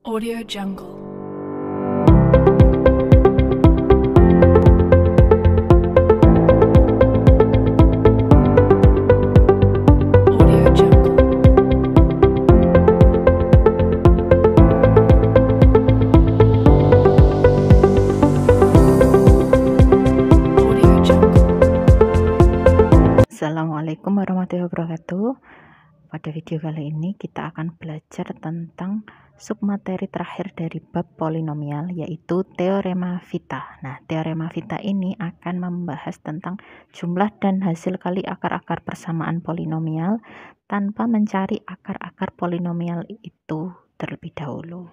Audio Jungle. Audio Jungle. Audio Jungle. Assalamualaikum warahmatullahi wabarakatuh. Pada video kali ini kita akan belajar tentang submateri terakhir dari bab polinomial, yaitu teorema Vita. Nah, teorema Vita ini akan membahas tentang jumlah dan hasil kali akar-akar persamaan polinomial tanpa mencari akar-akar polinomial itu terlebih dahulu.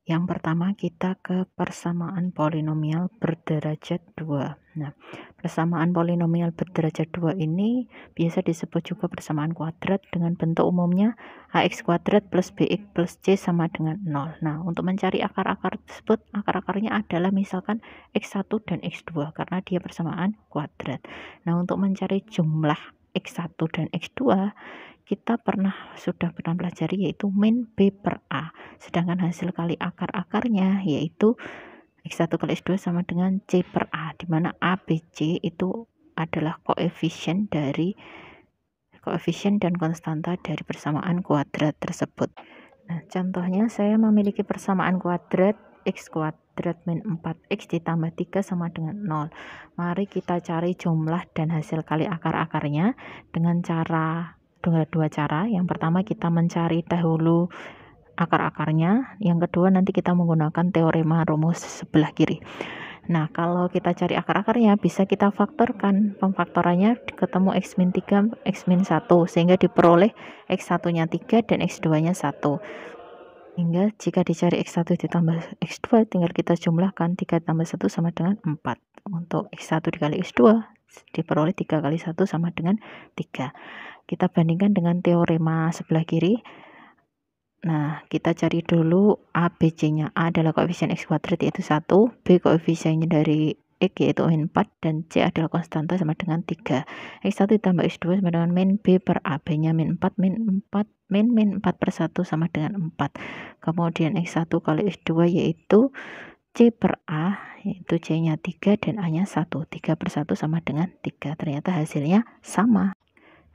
Yang pertama, kita ke persamaan polinomial berderajat 2. Nah, persamaan polinomial berderajat 2 ini biasa disebut juga persamaan kuadrat dengan bentuk umumnya ax kuadrat plus bx plus c sama dengan 0. Nah, untuk mencari akar-akar tersebut, akar-akarnya adalah misalkan x1 dan x2 karena dia persamaan kuadrat. Nah, untuk mencari jumlah x1 dan x2, kita sudah pernah pelajari yaitu min b per a, sedangkan hasil kali akar-akarnya yaitu x1 kali x2 sama dengan c per a, di mana a, b, c itu adalah koefisien dan konstanta dari persamaan kuadrat tersebut. Nah, contohnya saya memiliki persamaan kuadrat x kuadrat min 4x ditambah 3 sama dengan 0. Mari kita cari jumlah dan hasil kali akar-akarnya dengan dua cara. Yang pertama, kita mencari dahulu akar-akarnya. Yang kedua, nanti kita menggunakan teorema rumus sebelah kiri. Nah, kalau kita cari akar-akarnya, bisa kita faktorkan. Pemfaktorannya ketemu x min 3, x min 1, sehingga diperoleh x1-nya 3 dan x2-nya 1. Hingga jika dicari x1 ditambah x2, tinggal kita jumlahkan 3 tambah 1 sama dengan 4. Untuk x1 dikali x2, diperoleh 3 kali 1 sama dengan 3. Kita bandingkan dengan teorema sebelah kiri. Nah, kita cari dulu A, B, C-nya. A adalah koefisien x kuadrat yaitu 1, B koefisiennya dari x yaitu min 4, dan C adalah konstanta sama dengan 3. X1 ditambah X2 sama dengan min B per A. B-nya min 4, min 4 per 1 sama dengan 4. Kemudian X1 kali X2 yaitu C per A, yaitu C-nya 3 dan A-nya 1. 3 per 1 sama dengan 3. Ternyata hasilnya sama.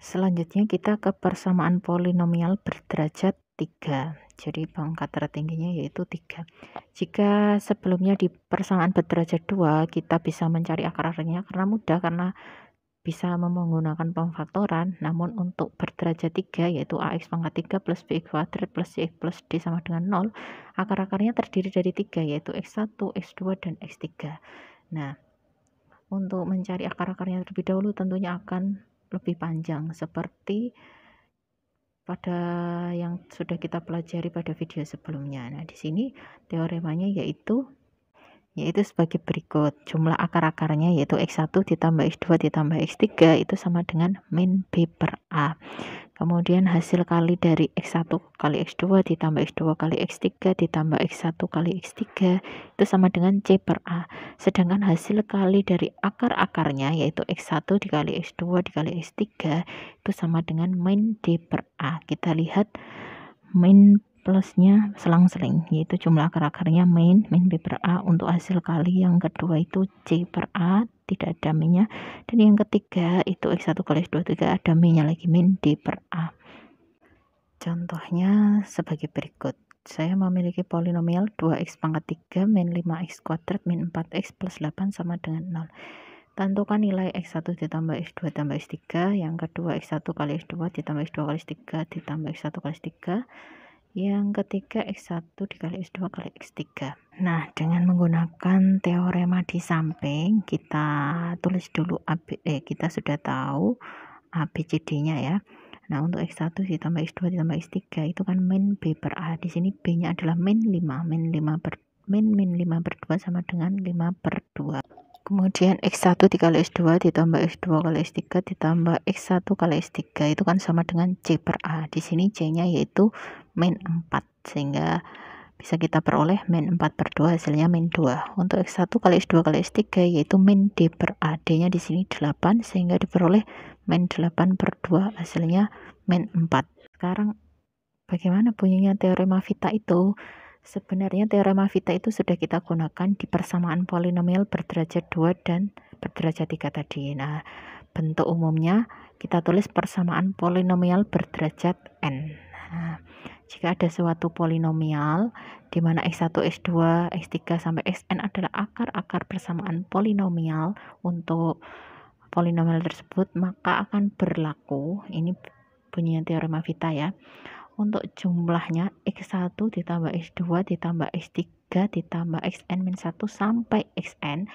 Selanjutnya kita ke persamaan polinomial berderajat 3. Jadi pangkat tertingginya yaitu 3. Jika sebelumnya di persamaan berderajat 2 kita bisa mencari akar-akarnya karena mudah, karena bisa menggunakan pemfaktoran. Namun untuk berderajat 3 yaitu ax pangkat 3 plus bx kuadrat plus cx plus d sama dengan 0, akar-akarnya terdiri dari 3 yaitu x1, x2 dan x3. Nah, untuk mencari akar-akarnya terlebih dahulu tentunya akan lebih panjang seperti pada yang sudah kita pelajari pada video sebelumnya. Nah, di sini teoremanya yaitu sebagai berikut. Jumlah akar-akarnya yaitu x1 ditambah x2 ditambah x3 itu sama dengan min b per a. Kemudian hasil kali dari x1 kali x2 ditambah x2 kali x3 ditambah x1 kali x3 itu sama dengan c per a. Sedangkan hasil kali dari akar-akarnya yaitu x1 dikali x2 dikali x3 itu sama dengan min d per a. Kita lihat min plusnya selang-seling, yaitu jumlah akar-akarnya min b per a. Untuk hasil kali yang kedua itu c per a, tidak ada minnya. Dan yang ketiga itu x1 kali x2 tidak ada minnya lagi, min d per a. Contohnya sebagai berikut. Saya memiliki polinomial 2x pangkat 3 min 5x kuadrat min 4x plus 8 sama dengan 0. Tentukan nilai x1 ditambah x2 ditambah x3. Yang kedua x1 kali x2 ditambah x2 kali x3 ditambah x1 kali x3. Yang ketiga x1 dikali x2 kali x3. Nah, dengan menggunakan teorema di samping, kita tulis dulu kita sudah tahu ABCD-nya ya. Nah, untuk x1 ditambah x2 ditambah x3 itu kan min b per a. Di sini b-nya adalah min 5. Min 5 per 2 sama dengan 5 per 2. Kemudian x1 dikali x2 ditambah x2 kali x3 ditambah x1 kali x3 itu kan sama dengan c per a. Di sini c-nya yaitu min 4, sehingga bisa kita peroleh min 4 per 2 hasilnya min 2. Untuk x1 kali x2 kali x3 yaitu min d per a. D-nya di sini 8, sehingga diperoleh min 8 per 2 hasilnya min 4. Sekarang bagaimana bunyinya teorema Vita itu? Sebenarnya teorema Vita itu sudah kita gunakan di persamaan polinomial berderajat 2 dan berderajat 3 tadi. Nah, bentuk umumnya kita tulis persamaan polinomial berderajat n. Nah, jika ada suatu polinomial di mana x1, x2, x3 sampai xn adalah akar-akar persamaan polinomial untuk polinomial tersebut, maka akan berlaku, ini bunyinya teorema Vita ya, untuk jumlahnya x1 ditambah x2 ditambah x3 ditambah xn min 1 sampai xn.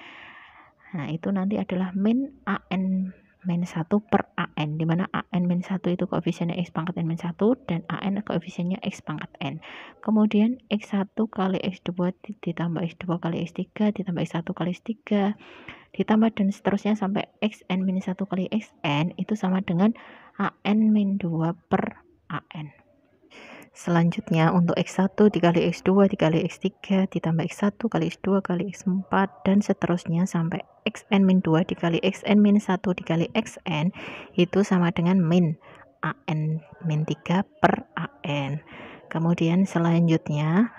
Nah, itu nanti adalah min an min 1 per an, dimana an min 1 itu koefisiennya x pangkat n min 1 dan an koefisiennya x pangkat n. Kemudian x1 kali x2 ditambah x2 kali x3 ditambah x1 kali x3 ditambah dan seterusnya sampai xn min 1 kali xn itu sama dengan an min 2 per an. Selanjutnya untuk x1 dikali x2 dikali x3 ditambah x1 kali x2 kali x4 dan seterusnya sampai xn min 2 dikali xn min 1 dikali xn itu sama dengan min an min 3 per an. Kemudian selanjutnya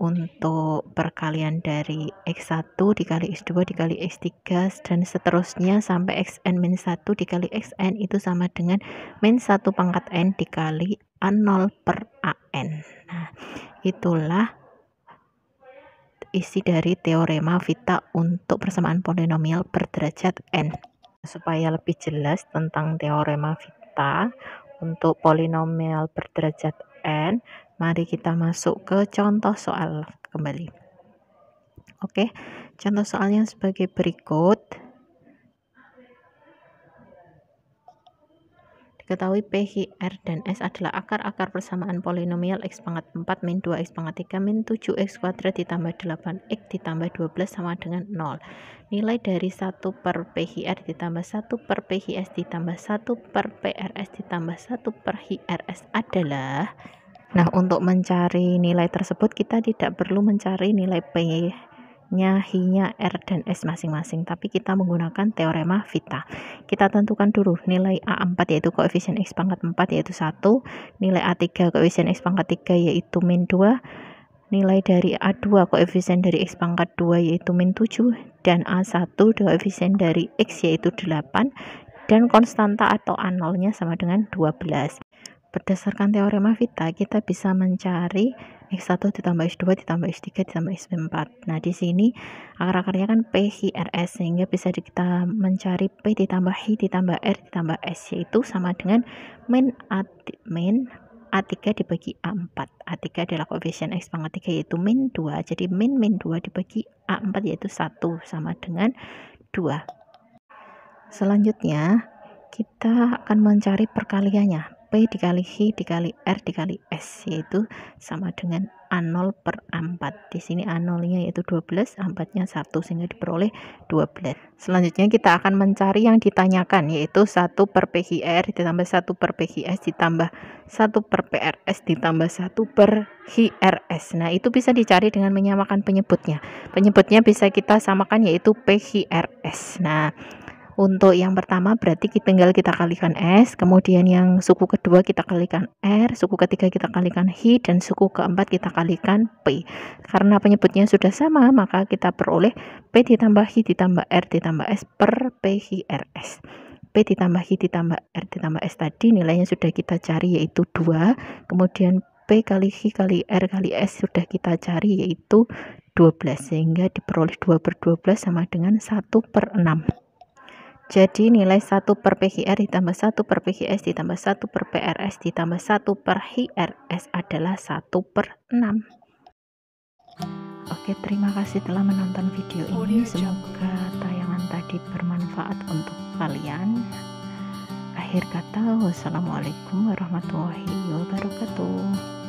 untuk perkalian dari x1 dikali x2 dikali x3 dan seterusnya sampai xn min 1 dikali xn itu sama dengan min 1 pangkat n dikali a0 per an. Nah, itulah isi dari teorema Vita untuk persamaan polinomial berderajat n. Supaya lebih jelas tentang teorema Vita untuk polinomial berderajat n, mari kita masuk ke contoh soal kembali. Oke, contoh soalnya sebagai berikut. Diketahui P, Q, R, dan S adalah akar-akar persamaan polinomial x pangkat 4 min 2x pangkat 3 min 7x kuadrat ditambah 8x ditambah 12 sama dengan 0. Nilai dari 1 per PQR ditambah 1 per PQS ditambah 1 per PRS ditambah 1 per QRS adalah. Nah, untuk mencari nilai tersebut kita tidak perlu mencari nilai P-nya, Hi-nya, R, dan S masing-masing, tapi kita menggunakan teorema Vita. Kita tentukan dulu nilai A4 yaitu koefisien X pangkat 4 yaitu 1, nilai A3 koefisien X pangkat 3 yaitu min 2, nilai dari A2 koefisien dari X pangkat 2 yaitu min 7, dan A1 koefisien dari X yaitu 8, dan konstanta atau A0-nya sama dengan 12. Berdasarkan teorema Vita, kita bisa mencari x1 ditambah x2 ditambah x3 ditambah x4. Nah, di sini akar-akarnya kan P, Q, R, S, sehingga bisa kita mencari P ditambah Hi ditambah R ditambah S, yaitu sama dengan min A3 dibagi A4. A3 adalah koefisien X pangkat 3 yaitu min 2, jadi min 2 dibagi A4 yaitu 1 sama dengan 2. Selanjutnya, kita akan mencari perkaliannya. P dikali Hi dikali R dikali S yaitu sama dengan A0 per A4. Di sini A0-nya yaitu 12, A4-nya 1 sehingga diperoleh 12. Selanjutnya kita akan mencari yang ditanyakan yaitu 1 per PQR ditambah 1 per PQS ditambah 1 per PRS ditambah 1 per QRS. Nah, itu bisa dicari dengan menyamakan penyebutnya. Penyebutnya bisa kita samakan yaitu PQRS. Nah, untuk yang pertama berarti tinggal kita kalikan S, kemudian yang suku kedua kita kalikan R, suku ketiga kita kalikan Hi, dan suku keempat kita kalikan P. Karena penyebutnya sudah sama, maka kita peroleh P ditambah Hi ditambah R ditambah S per PQRS. P ditambah Hi ditambah R ditambah S tadi nilainya sudah kita cari yaitu 2, kemudian P kali Hi kali R kali S sudah kita cari yaitu 12, sehingga diperoleh 2 per 12 sama dengan 1 per 6. Jadi nilai 1 per PQR ditambah 1 per PQS ditambah 1 per PRS ditambah 1 per QRS adalah 1 per 6. Oke, terima kasih telah menonton video ini. Semoga tayangan tadi bermanfaat untuk kalian. Akhir kata, wassalamualaikum warahmatullahi wabarakatuh.